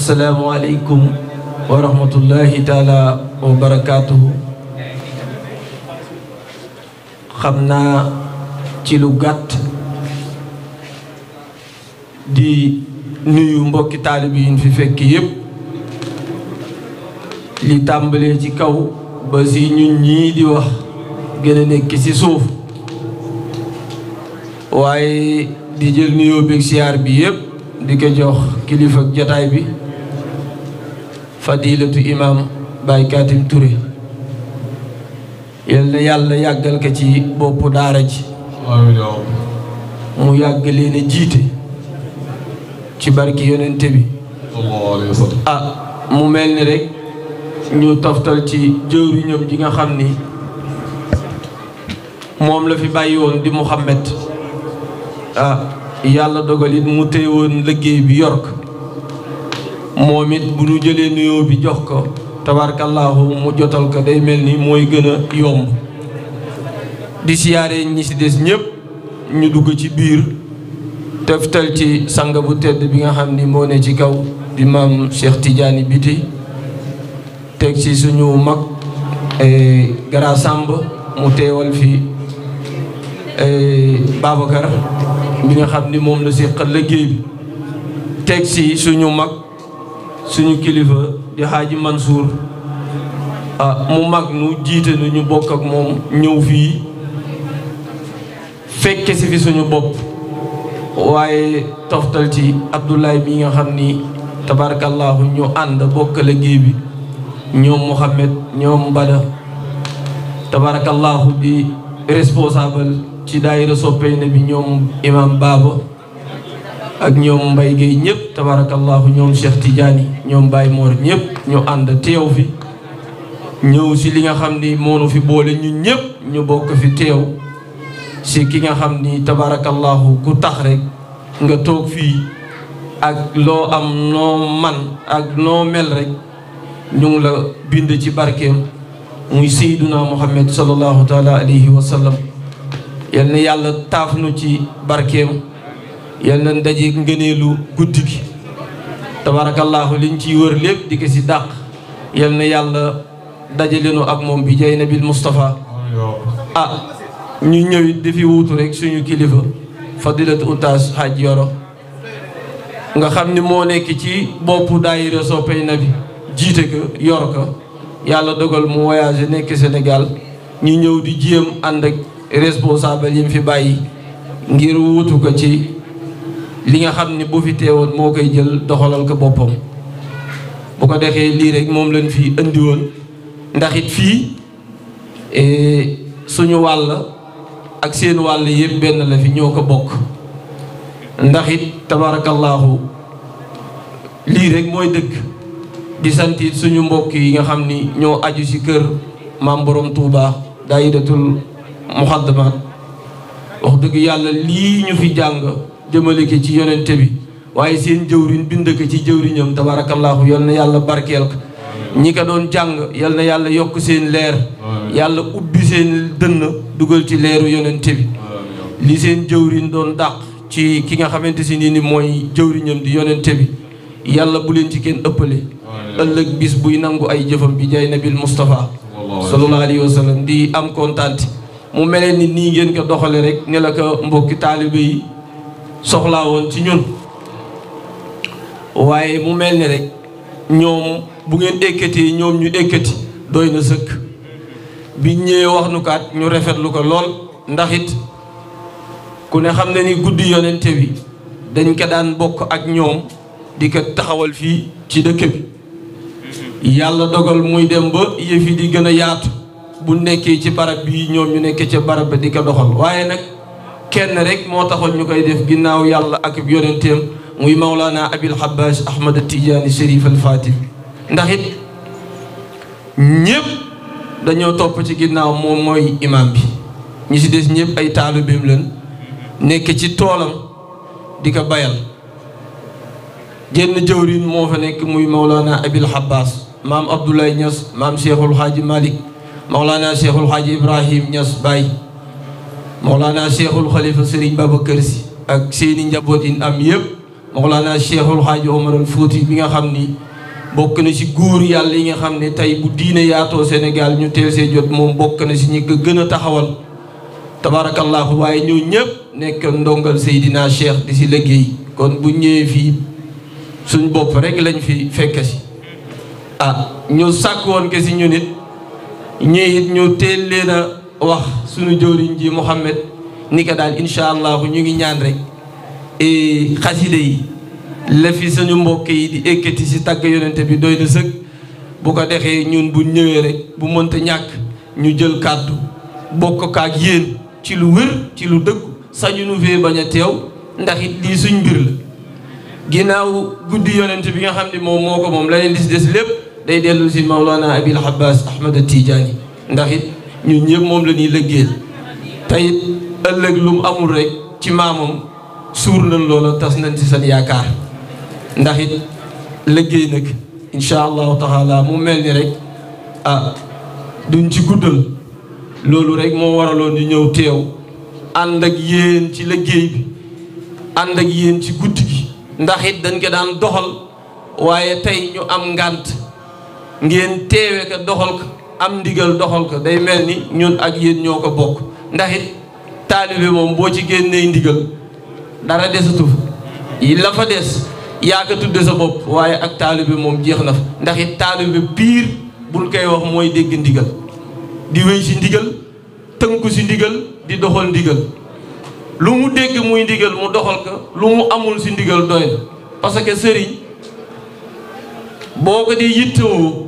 asalaamualeykum wa rahmatullahi taala wa barakaatuhu. xam naa ci lu gàtt di nuyu mbokki taalib yi ñu fi fekk yépp li tàmbalee ci kaw ba si ñun ñii di wax gën a nekk ci suuf waaye di jël nuyoo beeg siyaar bi yépp di ko jox kilifa jotaay bi fadilatu imam Baye Katim Touré yal na yàlla yàggal ko ci boppu daara ji mu yàgg leen a jiite ci barki yonente bi mu mel ni rek ñu toftal ci jëwriñam ji nga xam ni moom la fi bàyyi woon di Mouhamed yàlla dogal it mu téye woon liggéey bi yor ko moom it bu ñu jëlee nuyoo bi jox ko tabaarkallaahu mu jotal ko day mel ni mooy gën a yomb di siyaare ñi ci des ñëpp ñu dugg ci biir teftal ci sang bu tedd bi nga xam ni moo ne ci kaw di maam Cheikh Tidiane Biti teg ci suñu mag Gara Samb mu teewal fi Babacar bi nga xam ni moom la seqal liggéey bi teg ci suñu mag suñu kilifa di Haaji Mansour mu mag nu jiite nu ñu bokk ak moom ñëw fii fekke si fi suñu bopp waaye toftal ci Abdoulaye mi nga xam ni tabarakallahu ñu ànd bokk liggéey bi ñoom Mouhamed ñoom Bada tabarakallahu di responsable ci daayira soppey na bi ñoom imam Baba ak ñoom Mbaye Gueye ñëpp tabarakallahu ñoom Cheikh Tidiane ñoom Baye Mor ñëpp ñu ànd teew fi ñëw si li nga xam ni moonu fi boole ñun ñëpp ñu bokk fi teew si ki nga xam ni tabarakallahu ku tax rek nga toog fii ak loo am noo man ak noo mel rek ñu ngi la bind ci barkeem muy Seyduna Muhammad sallallahu taala alayhi wa sallam yal na yàlla taaf nu ci barkeem yal na ndaje ngëneelu guddi gi tabarakallahu liñ ciy wër lépp di ko si dàq yal na yàlla dajalenu ak moom bi jay nabil Mustafa ñu ñëwit di fi wuutu rek suñu kilifa fadilatu Oustaz Hadj Yoro nga xam ni moo nekk ci boppu daayira soppey na bi jiite ko yor ko yàlla dogal mu voyagé nekk Sénégal ñu ñëw di jéem ànd ak responsable yi mu fi bàyyi ngir wuutu ko ci li nga xam ni bu fi teewoon moo koy jël doxalal ko boppam bu ko defee lii rek moom lañ fi indi woon ndax it fii suñu wàll ak seen wàll yëpp benn la fi ñoo ko bokk ndax it tabarakallahu lii rek mooy dëgg di sant it suñu mbokk yi nga xam ni ñoo aju ci kër maam borom Touba daayiratul muxaddamaat wax dëgg yàlla lii ñu fi jàng jëmale ko ci yonente bi waaye seen jëwriñ bind ko ci jëwriñam tabarakallahu yal na yàlla barkeel ko ñi ko doon jàng yal na yàlla yokk seen leer yàlla ubbi seen dënn dugal ci leeru yonente bi li seen jëwriñ doon dàq ci ki nga xamante si ni mooy jëwriñam di yonente bi yàlla bu leen ci kenn ëppale ëllëg bis buy nangu ay jëfam bi jay nabil Mustafa sallallahu alayhi wa sallam di am kontaan mu mel ni nii ngeen ko doxale rek ne la ko mbokki taalibe yi soxlaa woon ci ñun waaye mu mel ni rek ñoom bu ngeen ekkati ñoom ñu ekkati doy na sëkk bi ñëwee wax nu kaat ñu rafetlu ko lool ndax it ku ne xam ne ni guddi yonente bi dañ ko daan bokk ak ñoom di ko taxawal fii ci dëkk bi yàlla dogal muy dem ba yëf yi di gën a yaatu bu nekkee ci barab bi ñoom ñu nekkee ca barab ba di ko doxal waaye nag kenn rek moo taxoon ñu koy def ginnaaw yàlla ak yonenteem muy Mawlana Abil Abbas Ahmad Tidiane Chérif al Fatih ndax it ñëpp dañoo topp ci ginnaaw moom mooy imam bi ñi ci des ñëpp ay taalibeem lañ nekk ci toolam di ko bayal jenn jëwriñ moo fa nekk muy Mawlana Abil Abbas maam Abdoulaye Niass maam Cheikhul Hadji Malick Mawlana Cheikhul Hadji Ibrahim Niass Baye Mawlana Cheikhul Khalifa Serigne Babacar Sy ak seeni njaboot yi am yëpp Mawlana Cheikhul Hadji Omar al Fouti bi nga xam ni bokk na ci góor yàlla yi nga xam ne tey bu diine yaatoo Sénégal ñu teel see jot moom bokk na ci ñi ko gën a taxawal tabarakallahu waaye ñoo ñëpp nekk ndongal Seydina Cheikh di si liggéey kon bu ñëwee fii suñ bopp rek lañ fi fekk si ñu sàkk woon ke si ñu nit ñëwit ñu teel leen a wax suñu jëwriñ ji Mouhamed ni ko daal incha allahu ñu ngi ñaan rek xaside yi la fi suñu mbokk yi di ekkati si tàgg yonente bi doy na sëg bu ko defee ñun bu ñëwee rek bu mënta ñàkk ñu jël kàddu bokk kaak yéen ci lu wér ci lu dëgg sañu nu fee bañ a teew ndax it lii suñ mbir la ginnaaw guddi yonente bi nga xam ne moom moo ko moom la leen di si des lépp day dellu si Mawlana Abil Abbas Ahmad Tijaani ndax it ñun ñëpp moom la ñuy lëggeel te it ëllëg lu mu amul rek ci maamam suur nañ loola tas nañ ci seen yaakaar ndax it liggéey nag incha allahu taala mu mel ni rek duñ ci guddal loolu rek moo waraloon ñu ñëw teew ànd ak yéen ci liggéey bi ànd ak yéen ci guddi gi ndax it dañ ko daan doxal waaye tey ñu am ngànt ngeen teewe ko doxal ko am ndigal doxal ko day mel ni ñun ak yéen ñoo ko bokk ndax it taalibe moom boo ci génnee ndigal dara desatu yi la fa des yaa ko tudde sa bopp waaye ak taalibe moom jeex na fa ndax it taalibe biir bul koy wax mooy dégg ndigal di wéy si ndigal tënku si ndigal di doxal ndigal lu mu dégg muy ndigal mu doxal ko lu mu amul si ndigal doy na parce que sëriñ boo ko di yittewoo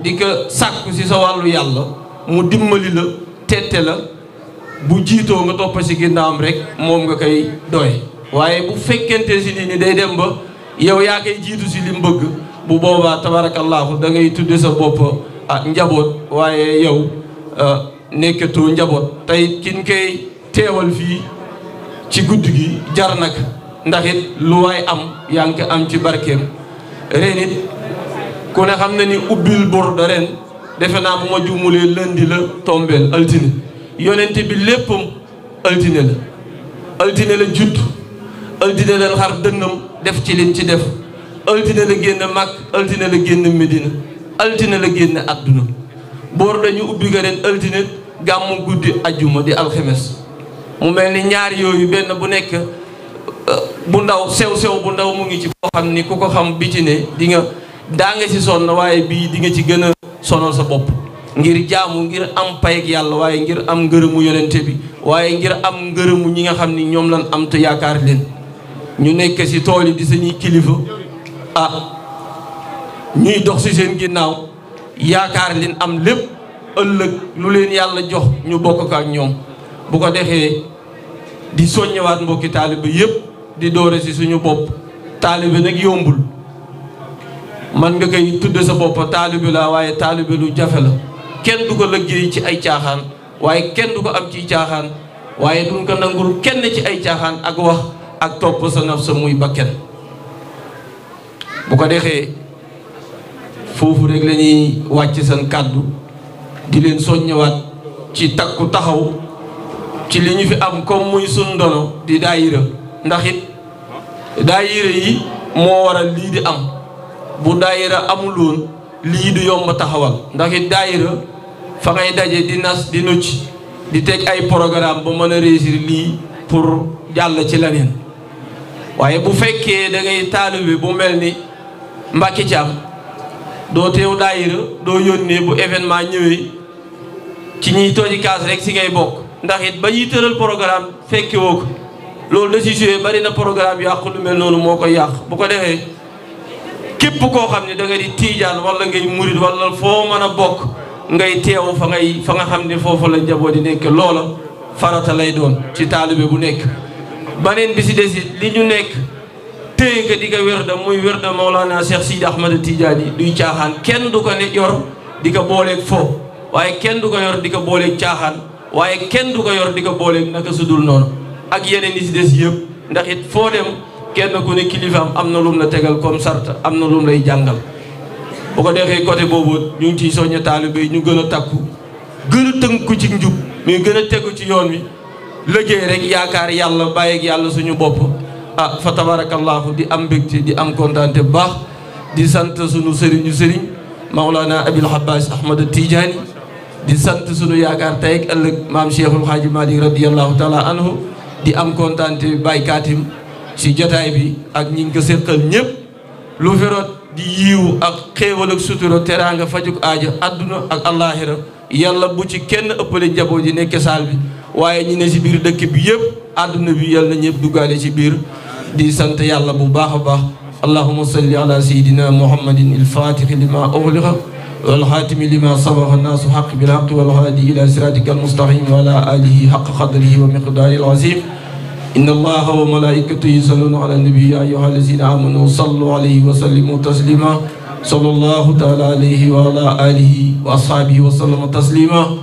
di ko sàkku si sa wàllu yàlla mu dimbali la tette la bu jiitoo nga topp si ginnaawam rek moom nga koy doy waaye bu fekkente si ni day dem ba yow yaa koy jiitu si li mu bëgg bu boobaa tabarakallahu da ngay tudde sa bopp njaboot waaye yow nekkatoo njaboot tey kin koy teewal fii ci guddi gi jar nag ndax it lu waay am yaa ngi ko am ci barkeem ren it ku ne xam na ni ubbil Bordeaux ren defe naa bu ma juumulee lundi la tombeel altine yonente bi léppam altine la judd altine la xar dënnam def ci liñ ci def altine la génn Makk altine la génn Medina altine la génn àdduna Bordeaux ñu ubbi ko ren altine gàmmu guddi ajjuma di alxemes mu mel ni ñaar yooyu benn bu nekk bu ndaw sew bu ndaw mu ngi ci boo xam ni ku ko xam bi ci ne di nga daa nga ci sonn waaye bii di nga ci gën a sonal sa bopp ngir jaamu ngir am pay ak yàlla waaye ngir am ngërëmu yonente bi waaye ngir am ngërëmu ñi nga xam ni ñoom lan am te yaakaar leen ñu nekk ci tool yi di sañuy kilifa ñuy dox ci seen ginnaaw yaakaar leen am lépp ëllëg lu leen yàlla jox ñu bokk ko ak ñoom bu ko defee di soññewaat mbokki taalibe yépp di doore ci suñu bopp taalibe nag yombul man nga koy tudde sa bopp taalibe la waaye taalibe lu jafe la kenn du ko liggéey ci ay caaxaan waaye kenn du ko am ci caaxaan waaye duñ ko nangul kenn ci ay caaxaan ak wax ak topp sa naf sa muy bakken bu ko defee foofu rek la ñuy wàcc seen kàddu di leen soññewaat ci takku taxaw ci li ñu fi am comme muy sun ndono di daayira ndax it daayira yi moo waral lii di am bu daayira amuloon lii du yomb taxawal ndax it daayira fa ngay daje di nas di nucc di teg ay programme ba mën a réussir lii pour jàll ci leneen waaye bu fekkee da ngay taalibe bu mel ni Mbacke Thiam doo teew daayira doo yónnee bu événement ñëwee ci ñiy tooji kaas rek si ngay bokk ndax it ba ñuy tëral programme fekke woo ko loolu da si joué bari na programme yàqu lu mel noonu moo koy yàq bu ko defee képp koo xam ne da nga di tiijaan wala ngay murit wala foo mën a bokk ngay teew fa nga xam ne foofu la njaboot di nekk loola farata lay doon ci taalibe bu nekk baneen bi si desit li ñu nekk téye nga di ko wér da muy wér da Mawlana Cheikh Sidi Ahmad Tidiane duy caaxaan kenn du ko ne yor di ko booleeg fo waaye kenn du ko yor di ko booleeg caaxaan waaye kenn du ko yor di ko booleeg naka sudul noonu ak yeneen yi si des yëpp ndax it foo dem kenn ku ne kilifaam am na lum la tegal comme sart am na lum lay jàngal bu ko defee côté boobu ñu ngi ciy soñña taalibe yi ñu gën a takku gën a tënku ci njub mais gën a tegu ci yoon wi liggéey rek yaakaar yàlla bàyyi ak yàlla suñu bopp fa tabarakallahu di am mbégte di am kontaante bu baax di sant sunu sëriñu sëriñ Mawlana Abil Abbas Ahmad Tidiane di sant sunu yaakaar tey ak ëllëg maam Cheikhul Hadji Malick radiyallahu taala anhu di am kontaante Baye Katim si jotaay bi ak ñi ngi ko séqal ñëpp lu feroot di yiiw ak xéewal ak sutura teraanga fajuk aaja adduna ak allahira yàlla bu ci kenn ëppale njaboot yi nekk saal bi waaye ñi ne si biir dëkk bi yëpp adduna bi yàlla na ñëpp duggaale ci biir di sant yàlla bu baax a baax allahumma salli ala sayidina muhammadin il-fatixi lima ughliqa wal xaatimi lima sabaqa naasu xaq bil xaq wal haadi ila siratika almustaqim wa ala alihi xaq qadrihi wa miqdaari al-azim inna allaha wa malaikatahu yusalluna ala nabi ya ayyuha allazina amanu sallu alayhi wa sallimu taslima sallallahu taala alayhi wa ala alihi wa ashabihi wa sallama taslima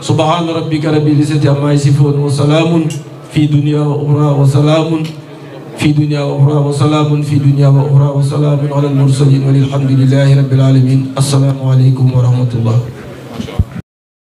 subhana rabbika rabbil izzati amma yasifun wa salamun fi dunya wa ukhra wa salamun fi dunya wa ukhra wa salamun fi dunya wa ukhra wa salamun ala al mursalin walhamdulillahi rabbil alamin assalamu alaykum wa rahmatullah